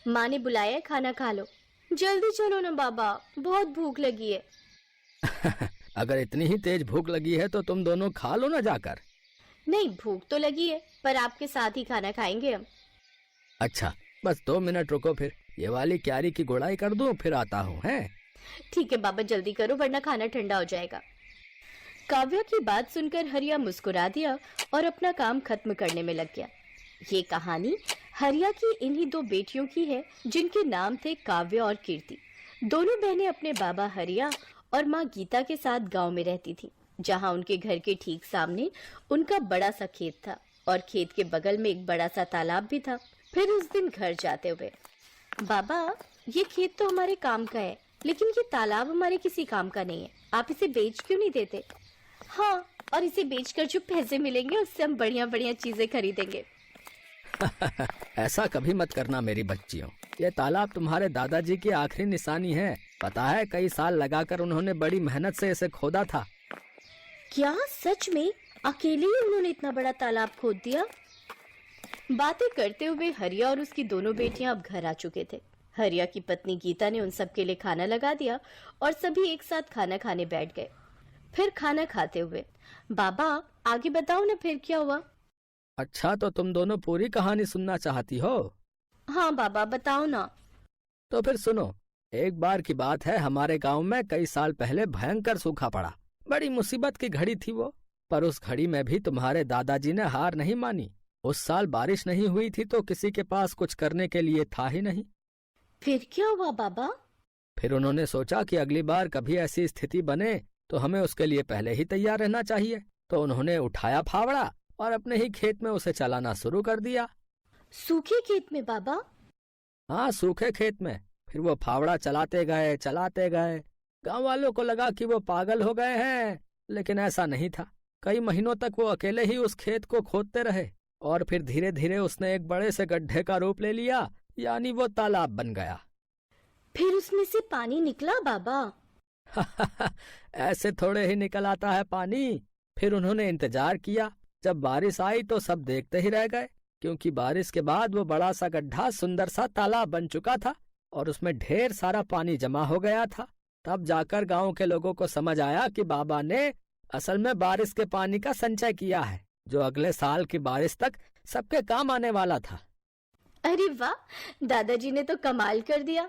माँ ने बुलाया है, खाना खा लो। जल्दी चलो ना बाबा, बहुत भूख लगी है। अगर इतनी ही तेज भूख लगी है तो तुम दोनों खा लो ना जाकर। नहीं, भूख तो लगी है, पर आपके साथ ही खाना खाएंगे हम। अच्छा, बस 2 मिनट रुको, फिर ये वाली क्यारी की गुड़ाई कर दूं, फिर आता हूँ हैं। ठीक है बाबा, जल्दी करो वरना खाना ठंडा हो जाएगा। काव्या की बात सुनकर हरिया मुस्कुरा दिया और अपना काम खत्म करने में लग गया। ये कहानी हरिया की इन्हीं दो बेटियों की है जिनके नाम थे काव्या और कीर्ति। दोनों बहनें अपने बाबा हरिया और माँ गीता के साथ गांव में रहती थीं, जहां उनके घर के ठीक सामने उनका बड़ा सा खेत था और खेत के बगल में एक बड़ा सा तालाब भी था। फिर उस दिन घर जाते हुए, बाबा ये खेत तो हमारे काम का है, लेकिन ये तालाब हमारे किसी काम का नहीं है, आप इसे बेच क्यों नहीं देते? हाँ, और इसे बेचकर जो पैसे मिलेंगे उससे हम बढ़िया बढ़िया चीजें खरीदेंगे। ऐसा कभी मत करना मेरी बच्चियों। ये तालाब तुम्हारे दादाजी की आखिरी निशानी है। पता है, कई साल लगाकर उन्होंने बड़ी मेहनत से इसे खोदा था। क्या सच में अकेले ही उन्होंने इतना बड़ा तालाब खोद दिया? बातें करते हुए हरिया और उसकी दोनों बेटियां अब घर आ चुके थे। हरिया की पत्नी गीता ने उन सबके लिए खाना लगा दिया और सभी एक साथ खाना खाने बैठ गए। फिर खाना खाते हुए, बाबा आगे बताओ ना फिर क्या हुआ? अच्छा, तो तुम दोनों पूरी कहानी सुनना चाहती हो? हाँ बाबा, बताओ ना। तो फिर सुनो। एक बार की बात है, हमारे गांव में कई साल पहले भयंकर सूखा पड़ा। बड़ी मुसीबत की घड़ी थी वो। पर उस घड़ी में भी तुम्हारे दादाजी ने हार नहीं मानी। उस साल बारिश नहीं हुई थी तो किसी के पास कुछ करने के लिए था ही नहीं। फिर क्या हुआ बाबा? फिर उन्होंने सोचा कि अगली बार कभी ऐसी स्थिति बने तो हमें उसके लिए पहले ही तैयार रहना चाहिए। तो उन्होंने उठाया फावड़ा और अपने ही खेत में उसे चलाना शुरू कर दिया। सूखे खेत में बाबा? हाँ, सूखे खेत में। फिर वो फावड़ा चलाते गए चलाते गए। गांव वालों को लगा कि वो पागल हो गए हैं, लेकिन ऐसा नहीं था। कई महीनों तक वो अकेले ही उस खेत को खोदते रहे और फिर धीरे धीरे उसने एक बड़े से गड्ढे का रूप ले लिया, यानी वो तालाब बन गया। फिर उसमें से पानी निकला बाबा? ऐसे थोड़े ही निकल आता है पानी। फिर उन्होंने इंतजार किया। जब बारिश आई तो सब देखते ही रह गए, क्योंकि बारिश के बाद वो बड़ा सा गड्ढा सुंदर सा तालाब बन चुका था और उसमें ढेर सारा पानी जमा हो गया था। तब जाकर गांव के लोगों को समझ आया कि बाबा ने असल में बारिश के पानी का संचय किया है, जो अगले साल की बारिश तक सबके काम आने वाला था। अरे वाह, दादाजी ने तो कमाल कर दिया।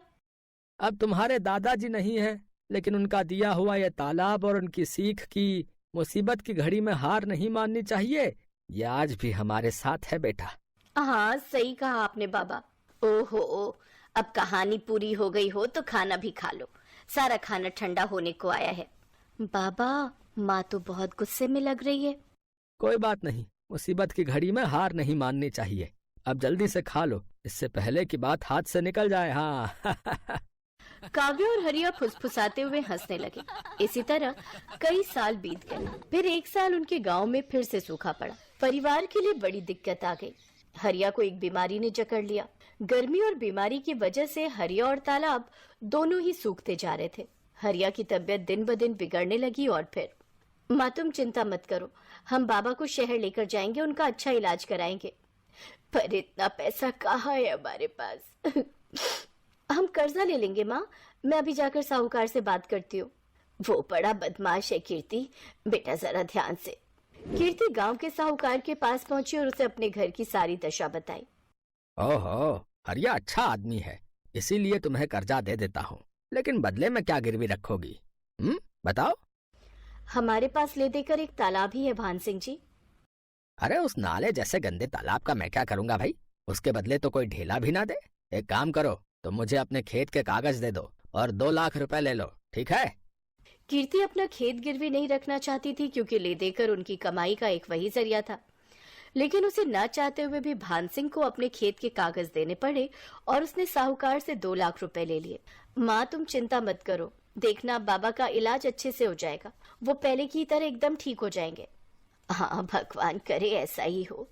अब तुम्हारे दादाजी नहीं है, लेकिन उनका दिया हुआ यह तालाब और उनकी सीख की मुसीबत की घड़ी में हार नहीं माननी चाहिए, ये आज भी हमारे साथ है बेटा। हाँ, सही कहा आपने बाबा। ओहो ओ, अब कहानी पूरी हो गई हो तो खाना भी खा लो, सारा खाना ठंडा होने को आया है। बाबा, माँ तो बहुत गुस्से में लग रही है। कोई बात नहीं, मुसीबत की घड़ी में हार नहीं माननी चाहिए। अब जल्दी से खा लो, इससे पहले की बात हाथ से निकल जाए। हाँ। काव्य और हरिया फुसफुसाते हुए हंसने लगे। इसी तरह कई साल बीत गए। फिर एक साल उनके गांव में फिर से सूखा पड़ा। परिवार के लिए बड़ी दिक्कत आ गई। हरिया को एक बीमारी ने जकड़ लिया। गर्मी और बीमारी की वजह से हरिया और तालाब दोनों ही सूखते जा रहे थे। हरिया की तबीयत दिन ब दिन बिगड़ने लगी और फिर, माँ तुम चिंता मत करो, हम बाबा को शहर लेकर जाएंगे, उनका अच्छा इलाज कराएंगे। पर इतना पैसा कहाँ है हमारे पास? हम कर्जा ले लेंगे माँ, मैं अभी जाकर साहूकार से बात करती हूँ। वो बड़ा बदमाश है कीर्ति, बेटा जरा ध्यान से। कीर्ति गांव के साहूकार के पास पहुंची और उसे अपने घर की सारी दशा बताई। ओहो, हरिया अच्छा आदमी है, इसीलिए तुम्हें कर्जा दे देता हूँ। लेकिन बदले में क्या गिरवी रखोगी? बताओ। हमारे पास ले देकर एक तालाब ही है भान सिंह जी। अरे उस नाले जैसे गंदे तालाब का मैं क्या करूंगा भाई? उसके बदले तो कोई ढेला भी ना दे। एक काम करो, तो मुझे अपने खेत के कागज दे दो और 2 लाख रुपए ले लो, ठीक है? कीर्ति अपना खेत गिरवी नहीं रखना चाहती थी, क्योंकि ले देकर उनकी कमाई का एक वही जरिया था। लेकिन उसे न चाहते हुए भी भान सिंह को अपने खेत के कागज देने पड़े और उसने साहूकार से 2 लाख रुपए ले लिए। माँ तुम चिंता मत करो, देखना बाबा का इलाज अच्छे से हो जाएगा, वो पहले की तरह एकदम ठीक हो जाएंगे। हाँ भगवान करे ऐसा ही हो।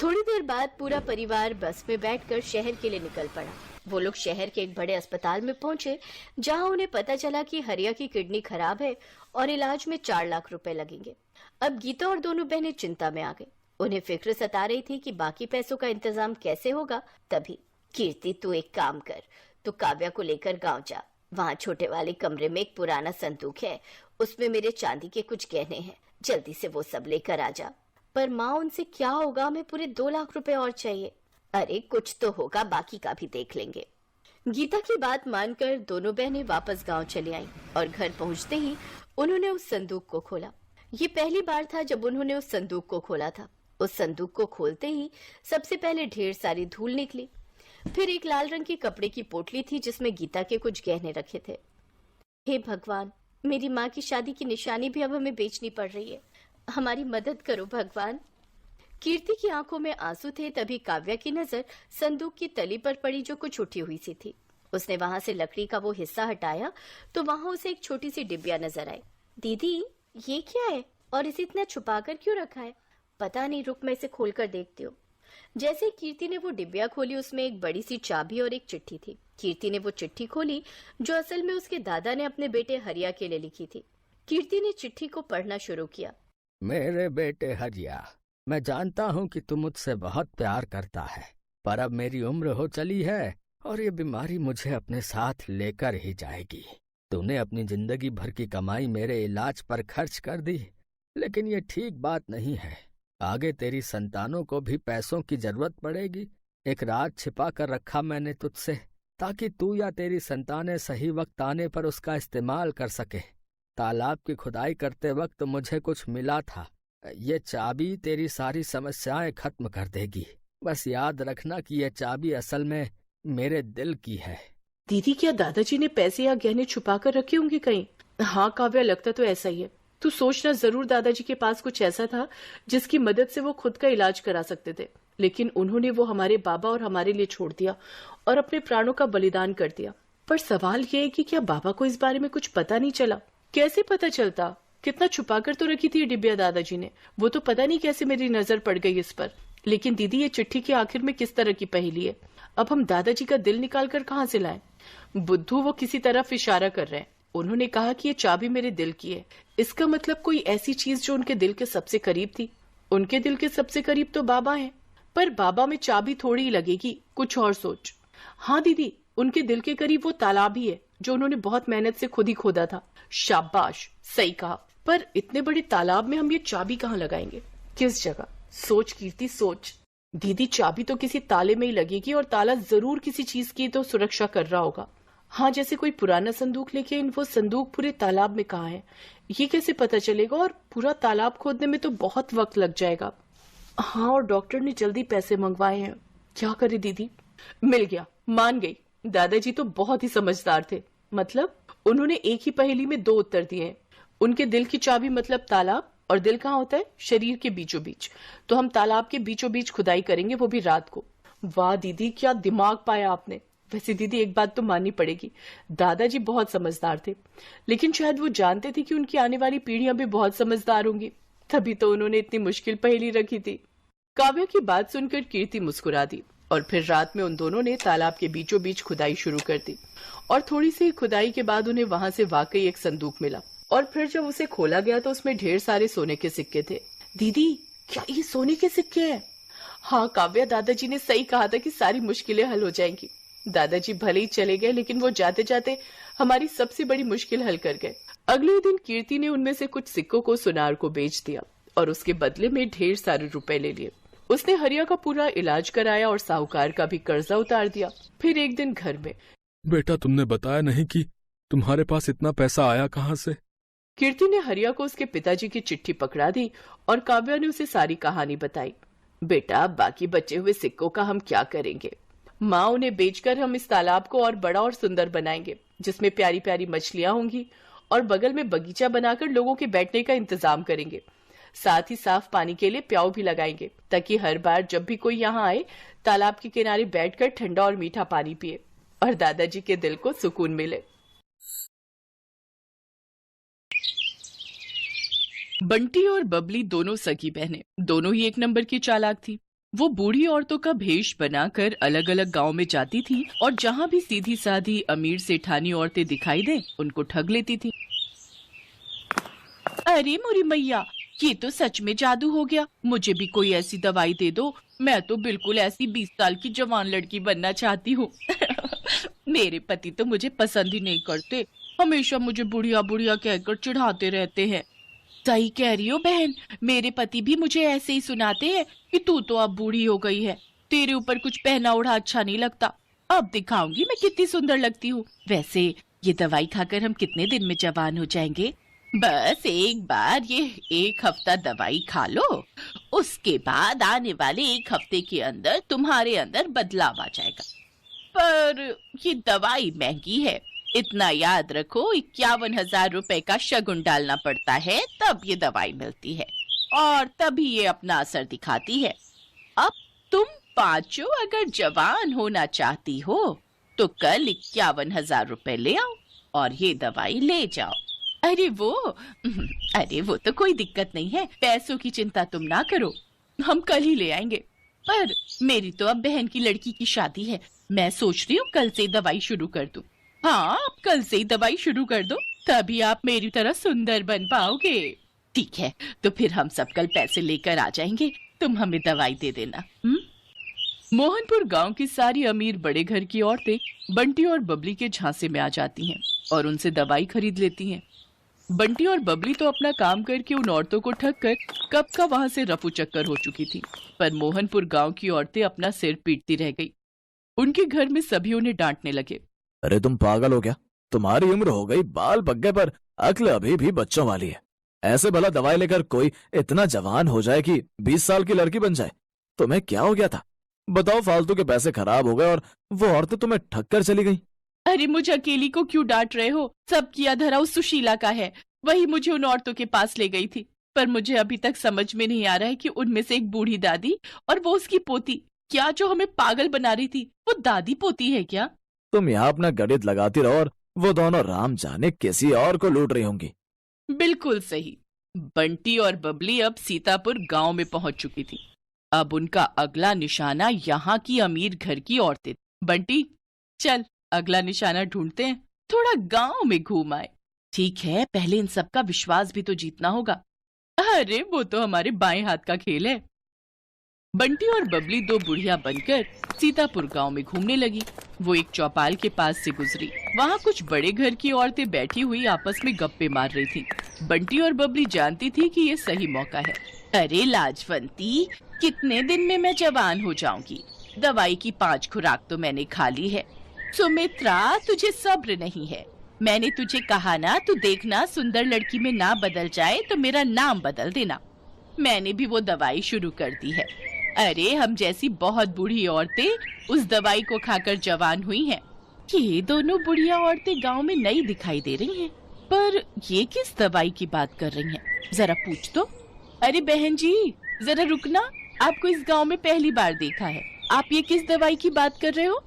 थोड़ी देर बाद पूरा परिवार बस में बैठकर शहर के लिए निकल पड़ा। वो लोग शहर के एक बड़े अस्पताल में पहुंचे, जहां उन्हें पता चला कि हरिया की किडनी खराब है और इलाज में 4 लाख रुपए लगेंगे। अब गीता और दोनों बहनें चिंता में आ गई। उन्हें फिक्र सता रही थी कि बाकी पैसों का इंतजाम कैसे होगा। तभी कीर्ति तू एक काम कर, तू काव्या को लेकर गांव जा। वहाँ छोटे वाले कमरे में एक पुराना संदूक है, उसमें मेरे चांदी के कुछ गहने हैं, जल्दी से वो सब लेकर आ जा। पर माँ उनसे क्या होगा, हमें पूरे 2 लाख रुपए और चाहिए। अरे कुछ तो होगा, बाकी का भी देख लेंगे। गीता की बात मानकर दोनों बहनें वापस गांव चली आईं और घर पहुंचते ही उन्होंने उस संदूक को खोला। ये पहली बार था जब उन्होंने उस संदूक को खोला था। उस संदूक को खोलते ही सबसे पहले ढेर सारी धूल निकली। फिर एक लाल रंग के कपड़े की पोटली थी जिसमें गीता के कुछ गहने रखे थे। हे भगवान, मेरी माँ की शादी की निशानी भी अब हमें बेचनी पड़ रही है। हमारी मदद करो भगवान। कीर्ति की आंखों में आंसू थे। तभी काव्या की नजर संदूक की तली पर पड़ी जो कुछ उठी हुई सी थी। उसने वहां से लकड़ी का वो हिस्सा हटाया तो वहां उसे एक छोटी सी डिबिया नजर आई। दीदी, ये क्या है और इसे इतना छुपा कर क्यों रखा है? पता नहीं, रुक मैं इसे खोल कर देखती हूँ। जैसे कीर्ति ने वो डिबिया खोली, उसमें एक बड़ी सी चाबी और एक चिट्ठी थी। कीर्ति ने वो चिट्ठी खोली जो असल में उसके दादा ने अपने बेटे हरिया के लिए लिखी थी। कीर्ति ने चिट्ठी को पढ़ना शुरू किया। मेरे बेटे हरिया, मैं जानता हूँ कि तू मुझसे बहुत प्यार करता है, पर अब मेरी उम्र हो चली है और ये बीमारी मुझे अपने साथ लेकर ही जाएगी। तूने अपनी जिंदगी भर की कमाई मेरे इलाज पर खर्च कर दी, लेकिन ये ठीक बात नहीं है। आगे तेरी संतानों को भी पैसों की जरूरत पड़ेगी। एक राज छिपा कर रखा मैंने तुझसे, ताकि तू या तेरी संतानें सही वक्त आने पर उसका इस्तेमाल कर सके। तालाब की खुदाई करते वक्त मुझे कुछ मिला था। ये चाबी तेरी सारी समस्याएं खत्म कर देगी। बस याद रखना कि ये चाबी असल में मेरे दिल की है। दीदी, क्या दादाजी ने पैसे या गहने छुपा कर रखे होंगे कहीं? हाँ काव्या, लगता तो ऐसा ही है। तू सोचना, जरूर दादाजी के पास कुछ ऐसा था जिसकी मदद से वो खुद का इलाज करा सकते थे, लेकिन उन्होंने वो हमारे बाबा और हमारे लिए छोड़ दिया और अपने प्राणों का बलिदान कर दिया। पर सवाल ये है कि क्या बाबा को इस बारे में कुछ पता नहीं चला? कैसे पता चलता? कितना छुपा कर तो रखी थी ये डिबिया दादाजी ने। वो तो पता नहीं कैसे मेरी नजर पड़ गई इस पर। लेकिन दीदी, ये चिट्ठी के आखिर में किस तरह की पहेली है? अब हम दादाजी का दिल निकाल कर कहाँ से लाएं? बुद्धू वो किसी तरफ इशारा कर रहे हैं। उन्होंने कहा कि ये चाबी मेरे दिल की है। इसका मतलब कोई ऐसी चीज जो उनके दिल के सबसे करीब थी। उनके दिल के सबसे करीब तो बाबा हैं, पर बाबा में चाबी थोड़ी ही लगेगी। कुछ और सोच। हाँ दीदी, उनके दिल के करीब वो तालाब ही है जो उन्होंने बहुत मेहनत से खुद ही खोदा था। शाबाश, सही कहा। पर इतने बड़े तालाब में हम ये चाबी कहाँ लगाएंगे? किस जगह? सोच कीर्ति, सोच। दीदी, चाबी तो किसी ताले में ही लगेगी और ताला जरूर किसी चीज की तो सुरक्षा कर रहा होगा। हाँ, जैसे कोई पुराना संदूक, लेकिन वो संदूक पूरे तालाब में कहाँ है ये कैसे पता चलेगा? और पूरा तालाब खोदने में तो बहुत वक्त लग जाएगा। हाँ, और डॉक्टर ने जल्दी पैसे मंगवाए हैं। क्या करे दीदी? मिल गया, मान गई। दादाजी तो बहुत ही समझदार थे। मतलब उन्होंने एक ही पहेली में 2 उत्तर दिए हैं। उनके दिल की चाबी मतलब तालाब, और दिल कहाँ होता है? शरीर के बीचों बीच। तो हम तालाब के बीचों बीच खुदाई करेंगे, वो भी रात को। वाह दीदी, क्या दिमाग पाया आपने। वैसे दीदी, एक बात तो माननी पड़ेगी, दादाजी बहुत समझदार थे, लेकिन शायद वो जानते थे कि उनकी आने वाली पीढ़ियां भी बहुत समझदार होंगी, तभी तो उन्होंने इतनी मुश्किल पहेली रखी थी। काव्या की बात सुनकर कीर्ति मुस्कुरा दी और फिर रात में उन दोनों ने तालाब के बीचों बीच खुदाई शुरू कर दी। और थोड़ी सी खुदाई के बाद उन्हें वहां से वाकई एक संदूक मिला। और फिर जब उसे खोला गया तो उसमें ढेर सारे सोने के सिक्के थे। दीदी, क्या ये सोने के सिक्के हैं? हाँ काव्या, दादाजी ने सही कहा था कि सारी मुश्किलें हल हो जाएंगी। दादाजी भले ही चले गए, लेकिन वो जाते जाते हमारी सबसे बड़ी मुश्किल हल कर गए। अगले दिन कीर्ति ने उनमें से कुछ सिक्कों को सुनार को बेच दिया और उसके बदले में ढेर सारे रुपए ले लिए। उसने हरिया का पूरा इलाज कराया और साहूकार का भी कर्जा उतार दिया। फिर एक दिन घर में, बेटा, तुमने बताया नहीं कि तुम्हारे पास इतना पैसा आया कहाँ से? कीर्ति ने हरिया को उसके पिताजी की चिट्ठी पकड़ा दी और काव्या ने उसे सारी कहानी बताई। बेटा, बाकी बचे हुए सिक्कों का हम क्या करेंगे? माँ, उन्हें बेचकर हम इस तालाब को और बड़ा और सुंदर बनाएंगे, जिसमें प्यारी प्यारी मछलियां होंगी, और बगल में बगीचा बनाकर लोगों के बैठने का इंतजाम करेंगे। साथ ही साफ पानी के लिए प्याऊ भी लगाएंगे, ताकि हर बार जब भी कोई यहाँ आए तालाब के किनारे बैठकर ठंडा और मीठा पानी पिए और दादाजी के दिल को सुकून मिले। बंटी और बबली दोनों सगी बहनें, दोनों ही एक नंबर की चालाक थी। वो बूढ़ी औरतों का भेष बनाकर अलग अलग गांव में जाती थी और जहां भी सीधी साधी अमीर सेठानी औरतें दिखाई दे उनको ठग लेती थी। अरे मोरी मैया, ये तो सच में जादू हो गया। मुझे भी कोई ऐसी दवाई दे दो मैं तो बिल्कुल ऐसी 20 साल की जवान लड़की बनना चाहती हूँ। मेरे पति तो मुझे पसंद ही नहीं करते, हमेशा मुझे बुढ़िया बुढ़िया कहकर चिढ़ाते रहते हैं। सही कह रही हो बहन, मेरे पति भी मुझे ऐसे ही सुनाते हैं कि तू तो अब बूढ़ी हो गई है, तेरे ऊपर कुछ पहना ओढ़ा अच्छा नहीं लगता। अब दिखाऊंगी मैं कितनी सुंदर लगती हूँ। वैसे ये दवाई खाकर हम कितने दिन में जवान हो जाएंगे? बस एक बार ये 1 हफ्ता दवाई खा लो, उसके बाद आने वाले 1 हफ्ते के अंदर तुम्हारे अंदर बदलाव आ जाएगा। पर ये दवाई महंगी है, इतना याद रखो, 51,000 रुपए का शगुन डालना पड़ता है, तब ये दवाई मिलती है और तभी ये अपना असर दिखाती है। अब तुम पांचों अगर जवान होना चाहती हो तो कल 51,000 रुपए ले आओ और ये दवाई ले जाओ। अरे वो तो कोई दिक्कत नहीं है, पैसों की चिंता तुम ना करो, हम कल ही ले आएंगे। पर मेरी तो अब बहन की लड़की की शादी है, मैं सोच रही हूँ कल से दवाई शुरू कर दूं। हाँ, आप कल से ही दवाई शुरू कर दो, तभी आप मेरी तरह सुंदर बन पाओगे। ठीक है, तो फिर हम सब कल पैसे लेकर आ जाएंगे, तुम हमें दवाई दे देना। मोहनपुर गांव की सारी अमीर बड़े घर की औरतें बंटी और बबली के झांसे में आ जाती हैं और उनसे दवाई खरीद लेती हैं। बंटी और बबली तो अपना काम करके उन औरतों को ठग कर कब का वहां से रफू चक्कर हो चुकी थी, पर मोहनपुर गांव की औरतें अपना सिर पीटती रह गई। उनके घर में सभी उन्हें डांटने लगे। अरे तुम पागल हो क्या? तुम्हारी उम्र हो गई, बाल पक गए, पर अक्ल अभी भी बच्चों वाली है। ऐसे भला दवाई लेकर कोई इतना जवान हो जाए कि 20 साल की लड़की बन जाए? तुम्हें क्या हो गया था? बताओ, फालतू के पैसे खराब हो गए और वो औरतें तुम्हें ठग कर चली गई। अरे मुझे अकेली को क्यों डांट रहे हो? सब किया धरा उस सुशीला का है, वही मुझे उन औरतों के पास ले गई थी। पर मुझे अभी तक समझ में नहीं आ रहा है कि उनमें से एक बूढ़ी दादी और वो उसकी पोती, क्या जो हमें पागल बना रही थी वो दादी पोती है क्या? तुम यहाँ अपना गणित लगाती रहो और वो दोनों राम जाने किसी और को लूट रही होंगी। बिल्कुल सही। बंटी और बबली अब सीतापुर गांव में पहुंच चुकी थी। अब उनका अगला निशाना यहाँ की अमीर घर की औरतें। बंटी, चल अगला निशाना ढूंढते हैं, थोड़ा गांव में घूम आए। ठीक है, पहले इन सब का विश्वास भी तो जीतना होगा। अरे वो तो हमारे बाएं हाथ का खेल है। बंटी और बबली 2 बुढ़िया बनकर सीतापुर गांव में घूमने लगी। वो एक चौपाल के पास से गुजरी, वहाँ कुछ बड़े घर की औरतें बैठी हुई आपस में गप्पे मार रही थी। बंटी और बबली जानती थी कि ये सही मौका है। अरे लाजवंती, कितने दिन में मैं जवान हो जाऊंगी? दवाई की 5 खुराक तो मैंने खा ली है। सुमित्रा, तुझे सब्र नहीं है। मैंने तुझे कहा ना, तू देखना सुंदर लड़की में ना बदल जाए तो मेरा नाम बदल देना। मैंने भी वो दवाई शुरू कर दी है। अरे हम जैसी बहुत बूढ़ी औरतें उस दवाई को खाकर जवान हुई हैं। ये दोनों बुढ़िया औरतें गांव में नई दिखाई दे रही हैं, पर ये किस दवाई की बात कर रही हैं? जरा पूछ तो। अरे बहन जी, जरा रुकना, आपको इस गांव में पहली बार देखा है, आप ये किस दवाई की बात कर रहे हो?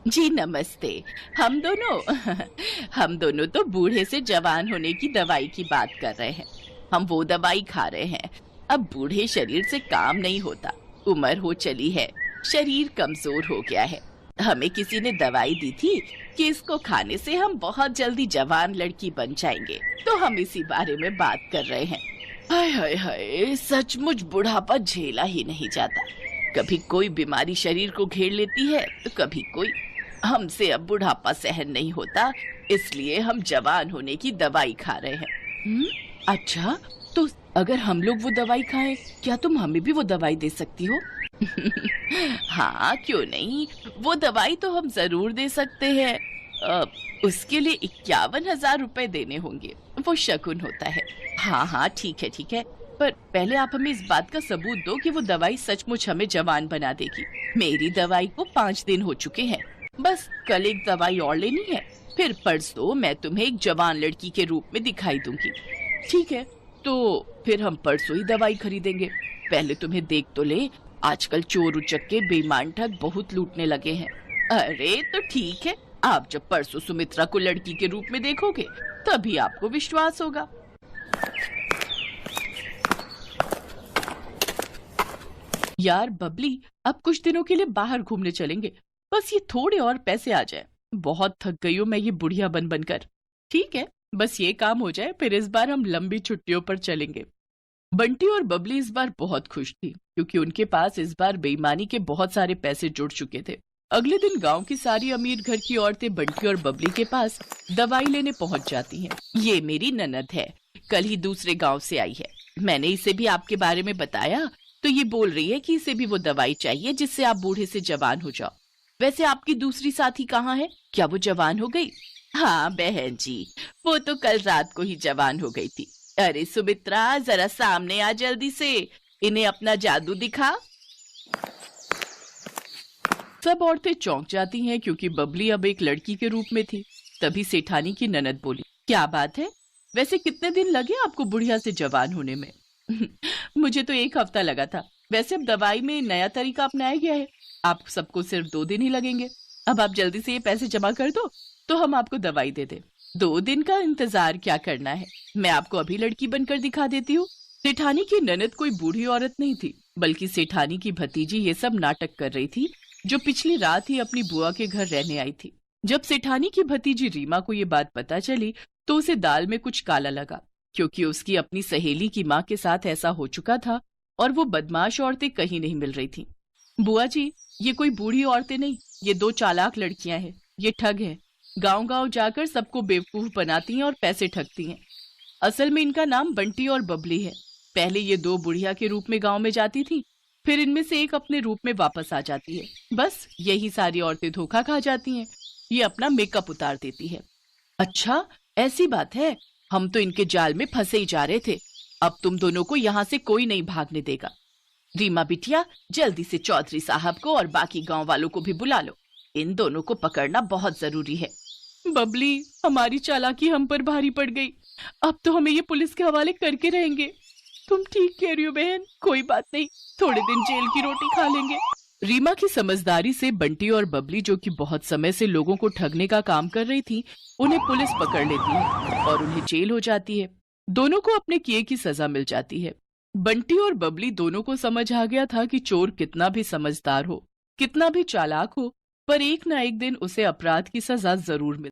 जी नमस्ते। हम दोनों तो बूढ़े से जवान होने की दवाई की बात कर रहे हैं। हम वो दवाई खा रहे हैं। अब बूढ़े शरीर से काम नहीं होता, उम्र हो चली है, शरीर कमजोर हो गया है। हमें किसी ने दवाई दी थी कि इसको खाने से हम बहुत जल्दी जवान लड़की बन जाएंगे, तो हम इसी बारे में बात कर रहे हैं। हाय हाय हाय, सचमुच बुढ़ापा झेला ही नहीं जाता। कभी कोई बीमारी शरीर को घेर लेती है तो कभी कोई। हमसे अब बुढ़ापा सहन नहीं होता, इसलिए हम जवान होने की दवाई खा रहे हैं। अच्छा, तो अगर हम लोग वो दवाई खाएं, क्या तुम हमें भी वो दवाई दे सकती हो? हाँ, क्यों नहीं, वो दवाई तो हम जरूर दे सकते हैं। उसके लिए 51,000 रुपए देने होंगे, वो शगुन होता है। हाँ, ठीक है, पर पहले आप हमें इस बात का सबूत दो कि वो दवाई सचमुच हमें जवान बना देगी। मेरी दवाई को 5 दिन हो चुके हैं, बस कल एक दवाई और लेनी है, फिर परसों मैं तुम्हें एक जवान लड़की के रूप में दिखाई दूंगी। ठीक है, तो फिर हम परसों ही दवाई खरीदेंगे। पहले तुम्हें देख तो ले, आजकल चोर उचक्के बेईमान ठग बहुत लूटने लगे हैं। अरे तो ठीक है, आप जब परसों सुमित्रा को लड़की के रूप में देखोगे तभी आपको विश्वास होगा। यार बबली, अब कुछ दिनों के लिए बाहर घूमने चलेंगे, बस ये थोड़े और पैसे आ जाए। बहुत थक गई हूँ मैं ये बुढ़िया बन बनकर। ठीक है, बस ये काम हो जाए, फिर इस बार हम लंबी छुट्टियों पर चलेंगे। बंटी और बबली इस बार बहुत खुश थी क्योंकि उनके पास इस बार बेईमानी के बहुत सारे पैसे जुड़ चुके थे। अगले दिन गांव की सारी अमीर घर की औरतें बंटी और बबली के पास दवाई लेने पहुंच जाती हैं। ये मेरी ननद है, कल ही दूसरे गांव से आई है। मैंने इसे भी आपके बारे में बताया तो ये बोल रही है कि इसे भी वो दवाई चाहिए जिससे आप बूढ़े से जवान हो जाओ। वैसे आपकी दूसरी साथी कहाँ है? क्या वो जवान हो गई? हाँ बहन जी, वो तो कल रात को ही जवान हो गई थी। अरे सुमित्रा, जरा सामने आ जल्दी से, इन्हें अपना जादू दिखा। सब औरतें चौंक जाती हैं क्योंकि बबली अब एक लड़की के रूप में थी। तभी सेठानी की ननद बोली, क्या बात है, वैसे कितने दिन लगे आपको बुढ़िया से जवान होने में? मुझे तो 1 हफ्ता लगा था। वैसे अब दवाई में नया तरीका अपनाया गया है, आप सबको सिर्फ 2 दिन ही लगेंगे। अब आप जल्दी से ये पैसे जमा कर दो तो हम आपको दवाई दे दें। 2 दिन का इंतजार क्या करना है, मैं आपको अभी लड़की बनकर दिखा देती हूँ। सेठानी की ननद कोई बूढ़ी औरत नहीं थी, बल्कि सेठानी की भतीजी ये सब नाटक कर रही थी, जो पिछली रात ही अपनी बुआ के घर रहने आई थी। जब सेठानी की भतीजी रीमा को ये बात पता चली तो उसे दाल में कुछ काला लगा, क्योंकि उसकी अपनी सहेली की माँ के साथ ऐसा हो चुका था और वो बदमाश औरतें कहीं नहीं मिल रही थी। बुआ जी, ये कोई बूढ़ी औरतें नहीं, ये 2 चालाक लड़कियां हैं। ये ठग हैं, गांव-गांव जाकर सबको बेवकूफ बनाती हैं और पैसे ठगती हैं। असल में इनका नाम बंटी और बबली है। पहले ये 2 बुढ़िया के रूप में गांव में जाती थी, फिर इनमें से एक अपने रूप में वापस आ जाती है। बस यही सारी औरतें धोखा खा जाती हैं। ये अपना मेकअप उतार देती है। अच्छा, ऐसी बात है, हम तो इनके जाल में फंसे ही जा रहे थे। अब तुम दोनों को यहाँ से कोई नहीं भागने देगा। रीमा बिटिया, जल्दी से चौधरी साहब को और बाकी गांव वालों को भी बुला लो, इन दोनों को पकड़ना बहुत जरूरी है। बबली, हमारी चालाकी हम पर भारी पड़ गई, अब तो हमें ये पुलिस के हवाले करके रहेंगे। तुम ठीक कह रही हो बहन, कोई बात नहीं, थोड़े दिन जेल की रोटी खा लेंगे। रीमा की समझदारी से बंटी और बबली, जो कि बहुत समय से लोगों को ठगने का काम कर रही थी, उन्हें पुलिस पकड़ लेती है और उन्हें जेल हो जाती है। दोनों को अपने किए की सजा मिल जाती है। बंटी और बबली दोनों को समझ आ गया था कि चोर कितना भी समझदार हो, कितना भी चालाक हो, पर एक ना एक दिन उसे अपराध की सजा जरूर मिलती।